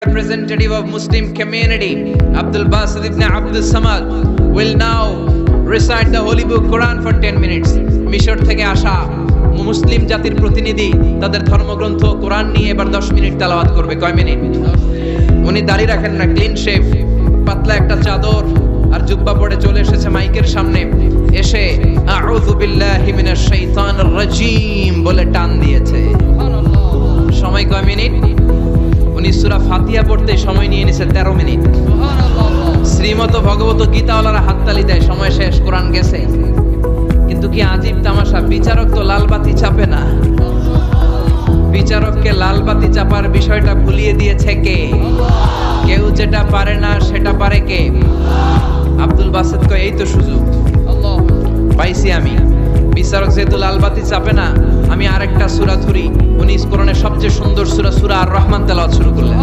Representative of Muslim community, Abdul Basit ibn Abdul Samad, will now recite the Holy Book Quran for 10 minutes. মিশর থেকে আসা মুসলিম জাতির প্রতিনিধি তাদের ধর্মগ্রন্থ কোরআন নিয়ে এবার 10 মিনিট তেলাওয়াত করবে। কয় মিনিট? উনি দাড়ি রাখেন না, ক্লিন শেভ, পাতলা একটা চাদর আর জুব্বা পরে চলে এসেছে মাইকের সামনে, এসে আউযু বিল্লাহি মিনাশ শাইতানির রাজীম বলে টান দিয়েছে। সময় কয় মিনিট? উনি সূরা ফাতিহা পড়তে সময় নিয়ে নিয়েছে 13 মিনিট। শ্রীমত ভগবত গীতাওয়ালারা হাততালি দেয়, সময় শেষ, কোরআন গেছে। কিন্তু কি আজীব তামাশা, বিচারক তো লাল বাতি চাপে না। বিচারককে লাল বাতি চাপার বিষয়টা ভুলিয়ে দিয়েছে কে? কেউ যেটা পারে না সেটা পারে কে? আব্দুল বাসিত কয় এই তো সুযোগ পাইছি আমি। বিচারক যেহেতু লাল বাতি চাপে না, আমি আরেকটা সূরা ধরি। উনি কোরআনের সবচেয়ে সুন্দর সূরা সূরা আর রহমান তেলাওয়াত শুরু করলেন।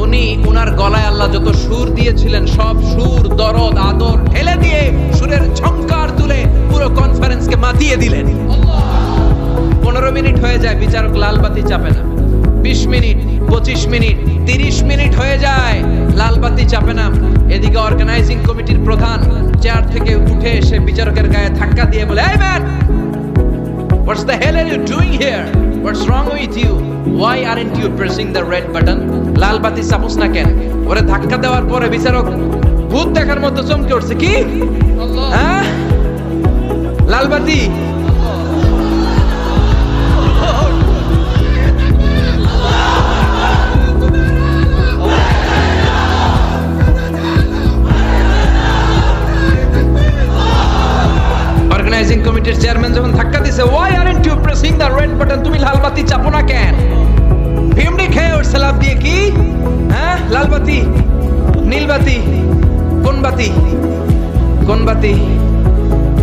উনি উনার গলায় আল্লাহ যত সুর দিয়েছিলেন সব সুর, দরদ, আদর ঢেলে দিয়ে সুরের ঝংকার তুলে পুরো কনফারেন্সকে মাতিয়ে দিলেন। 15 মিনিট হয়ে যায়, বিচারক লাল বাতি চাপে না। 20 মিনিট, 25 মিনিট, 30 মিনিট হয়ে যায়, লাল বাতি চাপে না। এদিকে অর্গানাইজিং কমিটির প্রধান চেয়ার থেকে উঠে এসে বিচারকের গায়ে ধাক্কা দিয়ে বলে, এই man, what's the hell are you doing here? What's wrong with you? Why aren't you pressing the red button? লাল বাতি চাপুস না কেন? ওরে ধাক্কা দেওয়ার পরে বিচারক ভূত দেখার মতো চমকে উঠছে। কি? হ্যাঁ, লাল বাতি। অর্গানাইজিং কমিটির চেয়ারম্যান যখন ধাক্কা দিছে, why aren't you pressing the red button? তুমি লাল বাতি চাপো না কেন? ভিমড়ি খেয়ে ওর সালাদ দিয়ে কি? হ্যাঁ, লাল বাতি, নীল বাতি, কোন বাতি? কোন বাতি?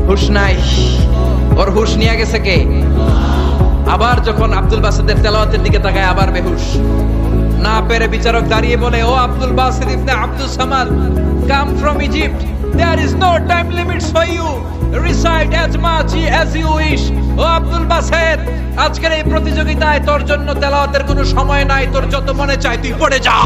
হুশ নাই। ওর হুশ নিয়ে গেছে কে? আবার যখন আব্দুল বাসিতের তেলাওয়াতের দিকে তাকায় আবার বেহুশ। না পেরে বিচারক দাঁড়িয়ে বলে, ও আব্দুল বাসিত ইবনে Abdul Samad, come from Egypt, there is no time limits for you, recite as much as you wish. ও আব্দুল বাসিত, আজকের এই প্রতিযোগিতায় তোর জন্য তেলাওয়াতের কোনো সময় নাই, তোর যত মনে চায় তুই পড়ে যা।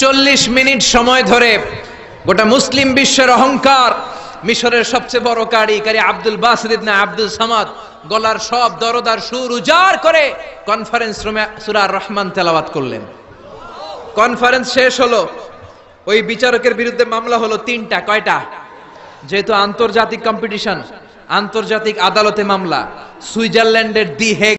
চল্লিশ মিনিট সময় ধরে গোটা মুসলিম বিশ্বের অহংকার, মিশরের সবচেয়ে বড় কারি আব্দুল বাসিত ইবনে আব্দুল সামাদ গলার সব দরদার সুর উজাড় করে কনফারেন্স রুমে সূরা আর রহমান তেলাওয়াত করলেন। কনফারেন্স শেষ হলো, ওই বিচারকের বিরুদ্ধে মামলা হলো 3টা। কয়টা? যেহেতু আন্তর্জাতিক কম্পিটিশন, আন্তর্জাতিক আদালতে মামলা, সুইজারল্যান্ডের দি হেগ